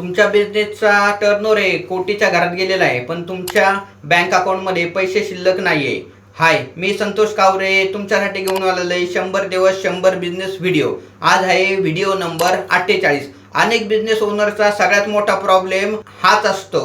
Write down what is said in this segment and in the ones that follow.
तुमच्या बिझनेसचा टर्नओव्हर आहे कोटीच्या घरात गेलेला आहे, पण तुमच्या बँक अकाउंटमध्ये पैसे शिल्लक नाहीये. हाय, मी संतोष कावरे तुमच्यासाठी घेऊन आलेलो आहे 100 दिवस 100 बिझनेस व्हिडिओ. आज आहे व्हिडिओ नंबर 48. अनेक बिझनेस ओनरचा सगळ्यात मोठा प्रॉब्लेम हाच असतो.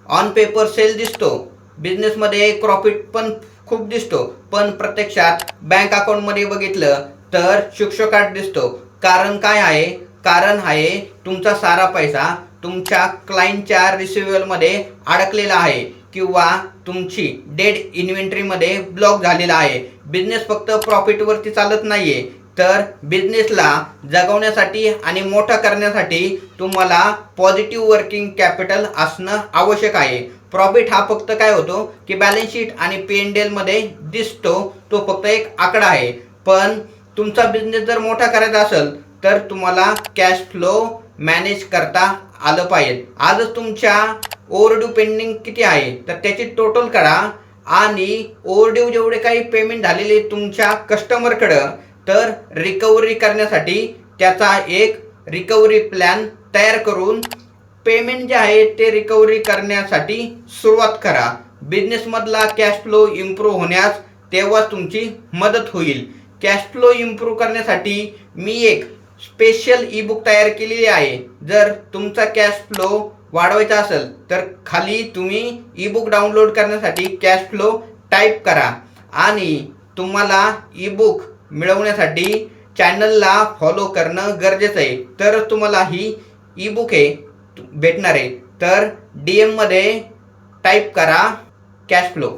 ऑन पेपर सेल दिसतो, बिझनेसमध्ये प्रॉफिट पण खूप दिसतो, पण प्रत्यक्षात बँक अकाउंटमध्ये बघितलं तर शुकशुकाट दिसतो. कारण काय आहे? कारण आहे तुमचा सारा पैसा तुमच्या क्लायंटच्या रिसिव्हलमध्ये अडकलेला आहे किंवा तुमची डेड इन्व्हेंटरीमध्ये ब्लॉक झालेला आहे. बिझनेस फक्त प्रॉफिटवरती चालत नाहीये, तर बिझनेसला जगवण्यासाठी आणि मोठा करण्यासाठी तुम्हाला पॉझिटिव्ह वर्किंग कॅपिटल असणं आवश्यक आहे. प्रॉफिट हा फक्त काय होतो की बॅलन्स शीट आणि P&L मध्ये दिसतो, तो फक्त एक आकडा आहे. पण तुमचा बिझनेस जर मोठा करायचा असेल तर तुम्हाला कॅश फ्लो मॅनेज करता आलं पाहिजे. आजच तुमच्या ओव्हरड्यू पेंडिंग किती आहे तर त्याची टोटल करा आणि ओव्हरड्यू जेवढे काही पेमेंट झालेले तुमच्या कस्टमरकडं, तर रिकव्हरी करण्यासाठी त्याचा एक रिकव्हरी प्लॅन तयार करून पेमेंट जे आहे ते रिकव्हरी करण्यासाठी सुरुवात करा. बिझनेसमधला कॅश फ्लो इम्प्रूव्ह होण्यास तेव्हाच तुमची मदत होईल. कॅश फ्लो इम्प्रूव्ह करण्यासाठी मी एक स्पेशल ई बुक तयार केलेली आहे. जर तुमचा कॅश फ्लो वाढवायचा असेल तर खाली तुम्ही ई बुक डाउनलोड करण्यासाठी कॅश फ्लो टाईप करा आणि तुम्हाला ई बुक मिळवण्यासाठी चॅनलला फॉलो करणं गरजेचं आहे, तर तुम्हाला ही ई बुक आहे भेटणार आहे. तर DM मध्ये टाईप करा कॅश फ्लो.